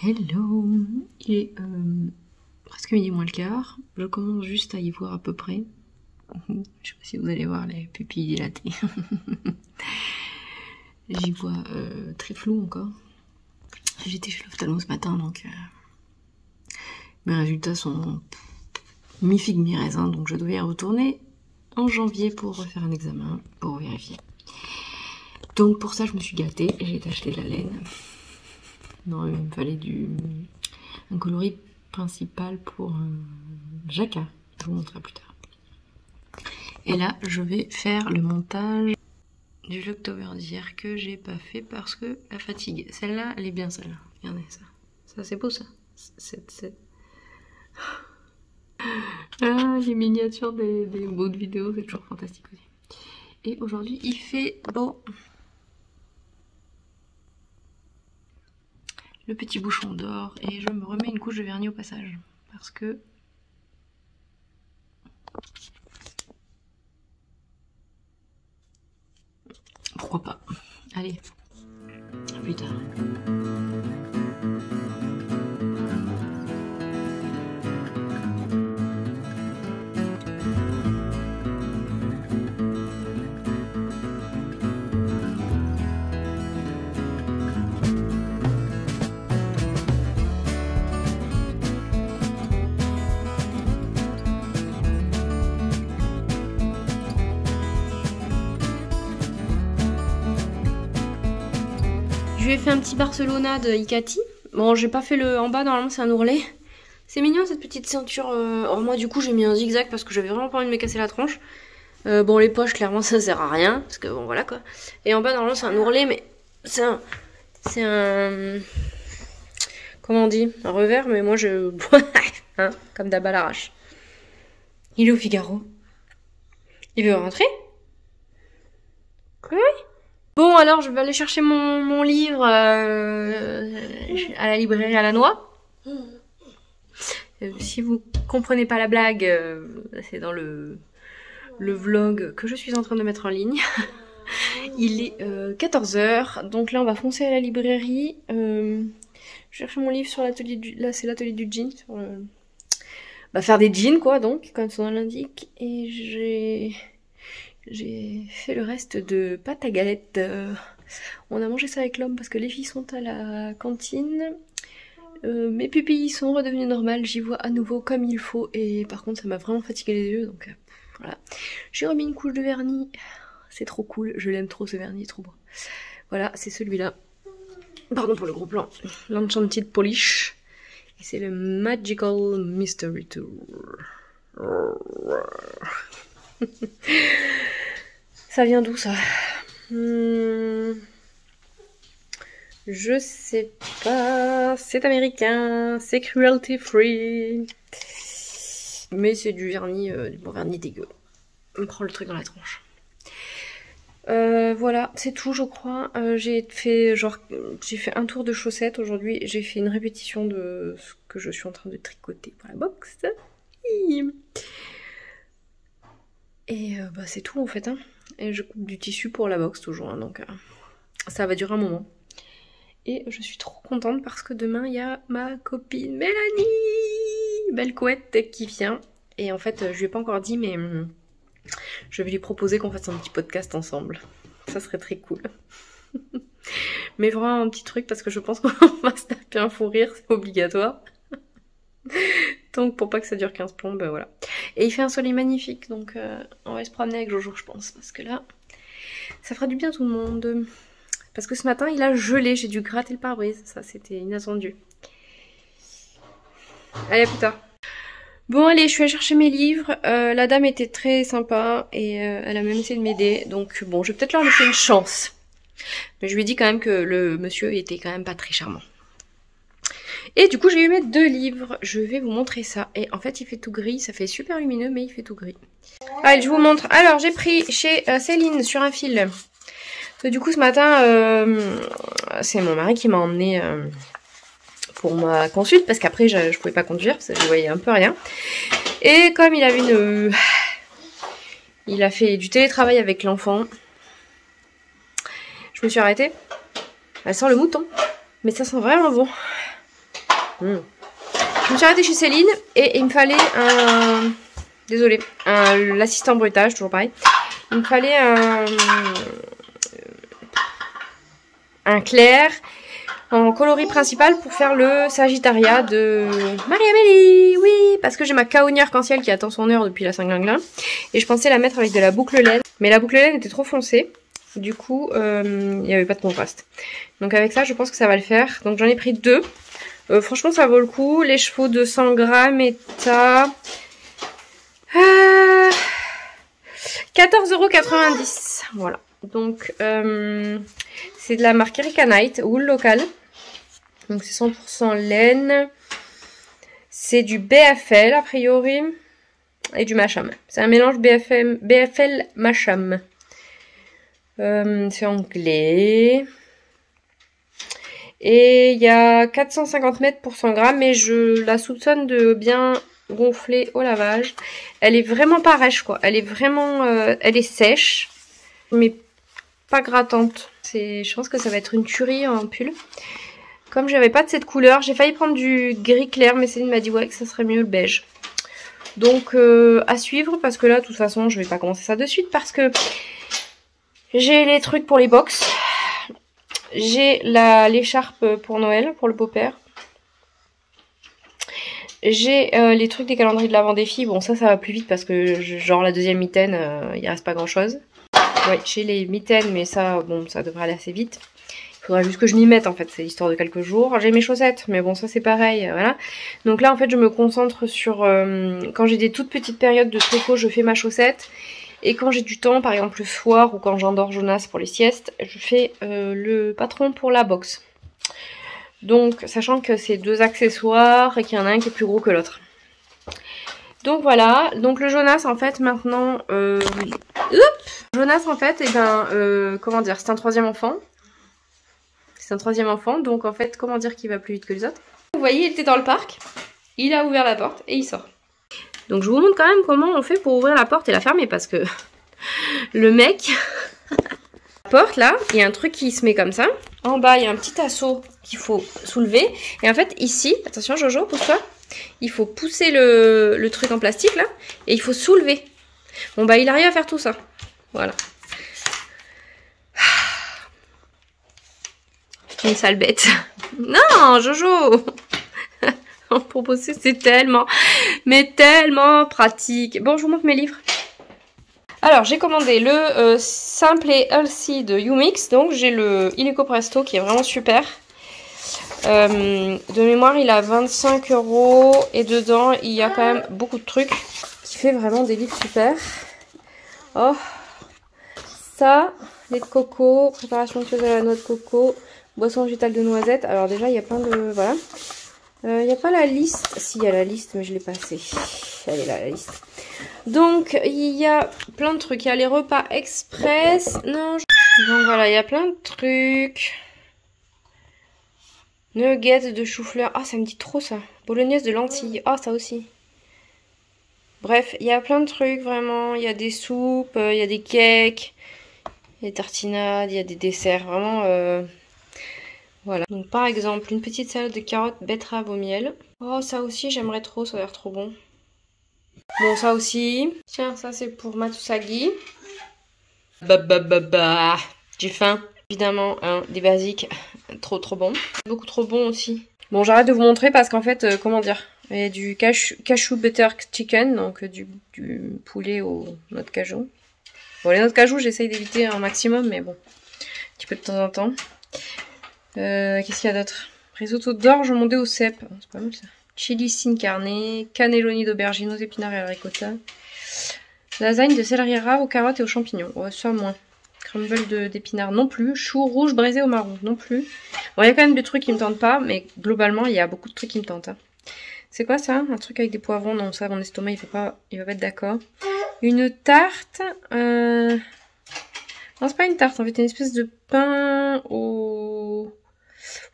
Hello, il est presque midi moins le quart, je commence juste à y voir à peu près. Je sais pas si vous allez voir les pupilles dilatées. J'y vois très flou encore. J'étais chez l'ophtalmo ce matin, donc mes résultats sont mi-figue mi-raisin, donc je devais y retourner en janvier pour refaire un examen, pour vérifier. Donc pour ça je me suis gâtée et j'ai acheté de la laine. Non, il me fallait un coloris principal pour jacquard. Je vous montrerai plus tard. Et là, je vais faire le montage du Vlogtober d'hier que j'ai pas fait parce que la fatigue. Celle-là, elle est bien celle-là. Regardez ça. Ça, c'est beau ça. Ah, les miniatures des bouts de vidéos, c'est toujours fantastique aussi. Et aujourd'hui, il fait beau. Le petit bouchon d'or et je me remets une couche de vernis au passage parce que pourquoi pas. Allez, à plus tard. Je lui ai fait un petit Barcelona de Icati. Bon, j'ai pas fait le en bas, normalement c'est un ourlet. C'est mignon cette petite ceinture. Or moi du coup j'ai mis un zigzag parce que j'avais vraiment pas envie de me casser la tronche. Bon, les poches clairement ça sert à rien parce que bon voilà quoi. Et en bas normalement c'est un ourlet, mais c'est un comment on dit, un revers, mais moi je hein, comme d'hab à l'arrache. Il est au Figaro. Il veut rentrer? Oui. Bon, alors je vais aller chercher mon livre à la librairie à la Noix. Si vous comprenez pas la blague, c'est dans le vlog que je suis en train de mettre en ligne. Il est 14h, donc là on va foncer à la librairie. Je cherche mon livre sur l'atelier du... Là c'est l'atelier du jean. Sur le... Bah, faire des jeans quoi, donc, comme son nom l'indique. Et j'ai fait le reste de pâte à galette. On a mangé ça avec l'homme parce que les filles sont à la cantine. Mes pupilles sont redevenues normales, j'y vois à nouveau comme il faut. Et par contre ça m'a vraiment fatigué les yeux, donc voilà. J'ai remis une couche de vernis. C'est trop cool, je l'aime trop ce vernis, trop beau. Voilà, c'est celui-là. Pardon pour le gros plan. L'Enchanted Polish. Et c'est le Magical Mystery Tour. Ça vient d'où ça? Je sais pas. C'est américain. C'est cruelty free. Mais c'est du vernis, du bon vernis dégueu. On prend le truc dans la tronche. Voilà, c'est tout je crois. J'ai fait un tour de chaussettes aujourd'hui. J'ai fait une répétition de ce que je suis en train de tricoter pour la box. Et bah c'est tout en fait. Hein. Et je coupe du tissu pour la box toujours. Hein, donc ça va durer un moment. Et je suis trop contente parce que demain il y a ma copine Mélanie, belle couette, qui vient. Et en fait je lui ai pas encore dit mais je vais lui proposer qu'on fasse un petit podcast ensemble. Ça serait très cool. Mais vraiment un petit truc parce que je pense qu'on va se taper un fou rire, c'est obligatoire. Donc pour pas que ça dure 15 plombes, ben voilà. Et il fait un soleil magnifique, donc on va se promener avec Jojo je pense. Parce que là, ça fera du bien à tout le monde. Parce que ce matin il a gelé, j'ai dû gratter le pare-brise. Ça c'était inattendu. Allez à plus tard. Bon allez, je suis allée chercher mes livres, la dame était très sympa et elle a même essayé de m'aider, donc bon, je vais peut-être leur laisser une chance. Mais je lui ai dit quand même que le monsieur était quand même pas très charmant. Et du coup j'ai eu mes 2 livres, je vais vous montrer ça. Et en fait il fait tout gris, ça fait super lumineux mais il fait tout gris. Allez je vous montre, alors j'ai pris chez Céline sur un fil. Du coup ce matin, c'est mon mari qui m'a emmené... pour ma consulte parce qu'après je pouvais pas conduire parce que je voyais un peu rien et comme il avait il a fait du télétravail avec l'enfant, je me suis arrêtée. Elle sent le mouton mais ça sent vraiment bon. Je me suis arrêtée chez Céline et il me fallait un... Désolée, l'assistant bruitage, toujours pareil. Il me fallait un clair en coloris principal pour faire le Sagittaria de Marie-Amélie. Oui, parce que j'ai ma Kaonia arc-en-ciel qui attend son heure depuis la Saint-Glinglin. Et je pensais la mettre avec de la boucle laine. Mais la boucle laine était trop foncée. Du coup, il n'y avait pas de contraste. Donc avec ça, je pense que ça va le faire. Donc j'en ai pris 2. Franchement, ça vaut le coup. Les chevaux de 100 grammes est à 14,90 €. Voilà. Donc, c'est de la marque Erika Knight, wool local. Donc, c'est 100% laine. C'est du BFL, a priori. Et du Masham. C'est un mélange BFL Masham. C'est anglais. Et il y a 450 mètres pour 100 grammes. Mais je la soupçonne de bien gonfler au lavage. Elle est vraiment pas rêche, quoi. Elle est vraiment... elle est sèche. Mais pas grattante. Je pense que ça va être une tuerie en pull. Comme j'avais pas de cette couleur, j'ai failli prendre du gris clair, mais Céline m'a dit ouais que ça serait mieux le beige. Donc à suivre, parce que là de toute façon je vais pas commencer ça de suite, parce que j'ai les trucs pour les box. J'ai l'écharpe pour Noël, pour le beau-père. J'ai les trucs des calendriers de l'avant des filles. Bon ça va plus vite parce que genre la deuxième mitaine, il reste pas grand chose. Ouais, j'ai les mitaines, mais ça, bon, ça devrait aller assez vite. Il faudra juste que je m'y mette, en fait, c'est l'histoire de quelques jours. J'ai mes chaussettes, mais bon, ça c'est pareil, voilà. Donc là, en fait, je me concentre sur... quand j'ai des toutes petites périodes de tricot, je fais ma chaussette. Et quand j'ai du temps, par exemple le soir, ou quand j'endors Jonas pour les siestes, je fais le patron pour la box. Donc, sachant que c'est 2 accessoires et qu'il y en a un qui est plus gros que l'autre. Donc voilà, donc le Jonas en fait maintenant, Jonas en fait, comment dire, c'est un 3e enfant. C'est un 3e enfant, donc en fait, comment dire qu'il va plus vite que les autres. Vous voyez, il était dans le parc, il a ouvert la porte et il sort. Donc je vous montre quand même comment on fait pour ouvrir la porte et la fermer parce que le mec, la porte là, il y a un truc qui se met comme ça. En bas, il y a un petit assaut qu'il faut soulever. Et en fait, ici, attention Jojo, pousse-toi. Il faut pousser le truc en plastique là et il faut soulever. Bon bah il arrive à faire tout ça. Voilà. Une sale bête. Non Jojo. Pour bosser c'est tellement, mais tellement pratique. Bon je vous montre mes livres. Alors j'ai commandé le Simple et Healthy de Umix. Donc j'ai le Illico Presto qui est vraiment super. De mémoire il a 25 € et dedans il y a quand même beaucoup de trucs qui fait vraiment des livres super. Oh ça, lait de coco, préparation de à la noix de coco, boisson végétale de noisette. Alors déjà il y a plein de... voilà. Il n'y a pas la liste. Si il y a la liste mais je l'ai passée. Elle est là la liste. Donc il y a plein de trucs. Il y a les repas express. Non, donc voilà il y a plein de trucs. Nuggets de chou-fleur. Ah, ça me dit trop ça. Bolognaise de lentilles. Ah, ça aussi. Bref, il y a plein de trucs vraiment. Il y a des soupes, il y a des cakes, il y a des tartinades, il y a des desserts. Vraiment, voilà. Donc par exemple, une petite salade de carottes, betterave au miel. Oh, ça aussi, j'aimerais trop. Ça a l'air trop bon. Bon, ça aussi. Tiens, ça c'est pour Matusagi. J'ai faim. Évidemment, hein, des basiques. Trop bon. Beaucoup trop bon aussi. Bon, j'arrête de vous montrer parce qu'en fait, comment dire, il y a du cashew butter chicken, donc du poulet au noix de cajou. Bon, les noix de cajou, j'essaye d'éviter un maximum, mais bon, un petit peu de temps en temps. Qu'est-ce qu'il y a d'autre? Risotto d'orge mondé au cèpe. C'est pas mal ça. Chili sin carne, cannelloni d'aubergine aux épinards et à la ricotta. Lasagne de céleri rave aux carottes et aux champignons. Ouais, ça moins. Crumble d'épinards non plus. Chou rouge braisé au marron non plus. Bon, il y a quand même des trucs qui me tentent pas, mais globalement, il y a beaucoup de trucs qui me tentent. Hein. C'est quoi ça? Un truc avec des poivrons? Non, ça, mon estomac, il va pas être d'accord. Une tarte. Non, c'est pas une tarte, en fait, une espèce de pain au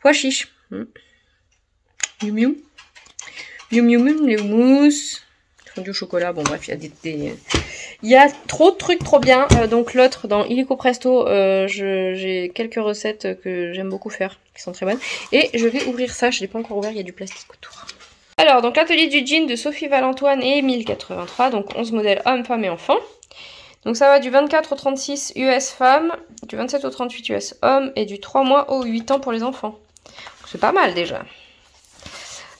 pois chiche. Miu miu. Miu miu miu, les mousses. Fondu au chocolat. Bon, bref, il Il y a trop de trucs trop bien. Donc l'autre, dans Illico Presto, j'ai quelques recettes que j'aime beaucoup faire, qui sont très bonnes. Et je vais ouvrir ça, je l'ai pas encore ouvert, il y a du plastique autour. Alors, donc l'atelier du jean de Sophie Valentoine et 1083, donc 11 modèles hommes, femmes et enfants. Donc ça va du 24 au 36 US femmes, du 27 au 38 US hommes et du 3 mois au 8 ans pour les enfants. C'est pas mal déjà.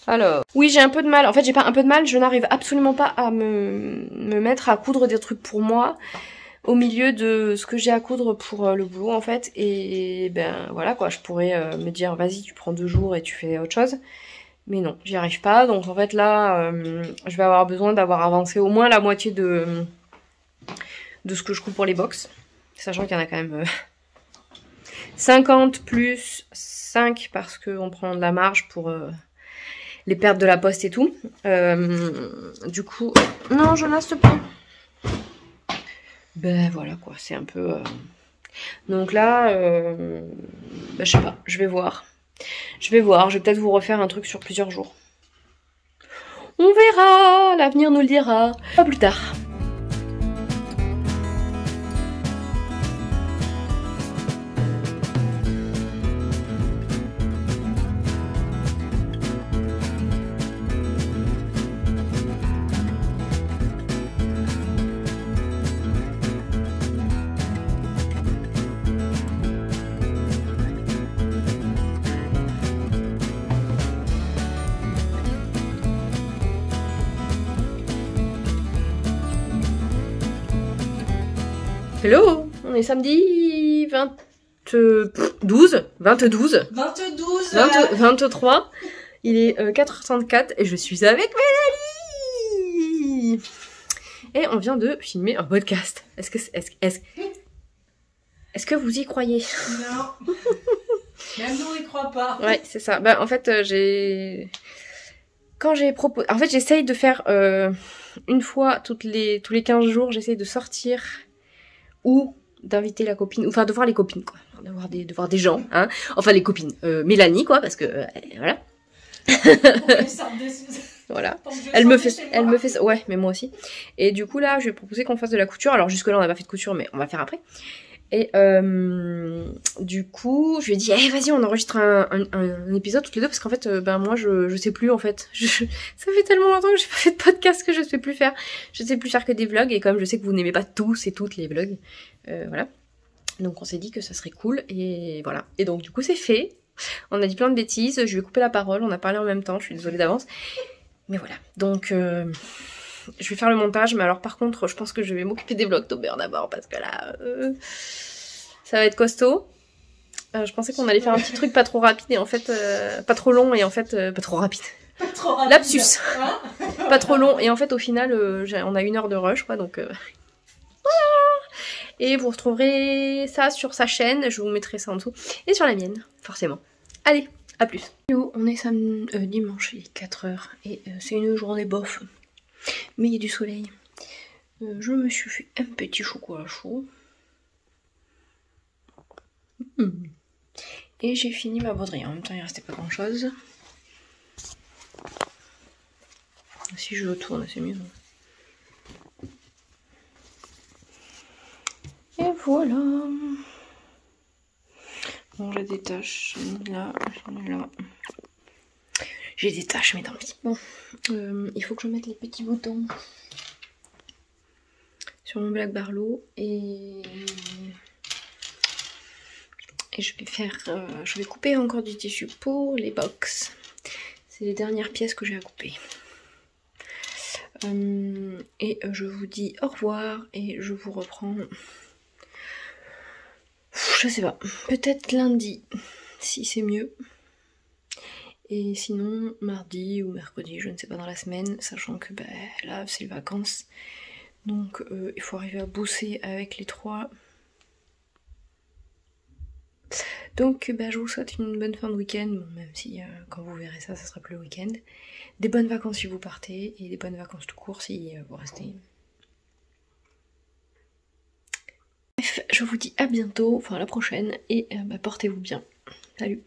Alors, oui, j'ai un peu de mal. En fait, j'ai pas un peu de mal, je n'arrive absolument pas à me mettre à coudre des trucs pour moi au milieu de ce que j'ai à coudre pour le boulot en fait. Et ben voilà quoi, je pourrais me dire vas-y, tu prends 2 jours et tu fais autre chose. Mais non, j'y arrive pas. Donc en fait là, je vais avoir besoin d'avoir avancé au moins la moitié de ce que je couds pour les box. Sachant qu'il y en a quand même 50 plus 5 parce qu'on prend de la marge pour les pertes de la poste et tout. Du coup... Non, Jonas, te plaît. Ben voilà quoi, c'est un peu... Donc là, ben, je sais pas, je vais voir. Je vais peut-être vous refaire un truc sur plusieurs jours. On verra, l'avenir nous le dira. À plus tard. Hello, on est samedi 23. Il est 4h34 et je suis avec Mélanie. Et on vient de filmer un podcast. Est-ce que vous y croyez? Non. Même nous, on y croit pas. Ouais, c'est ça. Ben, en fait, En fait, j'essaye de faire une fois tous les 15 jours, j'essaye de sortir ou d'inviter la copine, enfin de voir les copines quoi, de voir des gens, hein. Enfin les copines, Mélanie quoi, parce que voilà. Voilà. Elle me fait ça, ouais, mais moi aussi. Et du coup là, je vais proposer qu'on fasse de la couture. Alors jusque là, on n'a pas fait de couture, mais on va faire après. Et du coup, je lui ai dit, vas-y, on enregistre un épisode toutes les deux parce qu'en fait, ben moi, je sais plus en fait. Ça fait tellement longtemps que j'ai pas fait de podcast que je sais plus faire. Je sais plus faire que des vlogs et comme je sais que vous n'aimez pas tous et toutes les vlogs, voilà. Donc on s'est dit que ça serait cool et voilà. Et donc du coup, c'est fait. On a dit plein de bêtises. Je lui ai coupé la parole. On a parlé en même temps. Je suis désolée d'avance. Mais voilà. Donc je vais faire le montage, mais alors par contre, je pense que je vais m'occuper des vlogtober d'abord, parce que là, ça va être costaud. Je pensais qu'on allait faire un petit truc pas trop rapide, et en fait, pas trop long, et en fait, pas trop rapide. Pas trop rapide. Lapsus. Hein. Pas trop long, et en fait, au final, on a 1 heure de rush, quoi, donc... Voilà. Et vous retrouverez ça sur sa chaîne, je vous mettrai ça en dessous, et sur la mienne, forcément. Allez, à plus. On est dimanche, il est 4h, et c'est une journée bof. Mais il y a du soleil. Je me suis fait un petit chocolat chaud. Et j'ai fini ma broderie. En même temps, il restait pas grand chose. Si je le tourne, c'est mieux. Et voilà. Bon, j'ai des taches. Là, là. J'ai des taches, mais tant pis. Bon, il faut que je mette les petits boutons sur mon Black Barlow et je vais couper encore du tissu pour les box. C'est les dernières pièces que j'ai à couper. Et je vous dis au revoir et je vous reprends. Je sais pas, peut-être lundi si c'est mieux. Et sinon, mardi ou mercredi, je ne sais pas, dans la semaine, sachant que là, c'est les vacances. Donc, il faut arriver à bosser avec les 3. Donc, je vous souhaite une bonne fin de week-end. Bon, même si, quand vous verrez ça, ça sera plus le week-end. Des bonnes vacances si vous partez, et des bonnes vacances tout court si vous restez. Bref, je vous dis à bientôt, enfin à la prochaine, et portez-vous bien. Salut!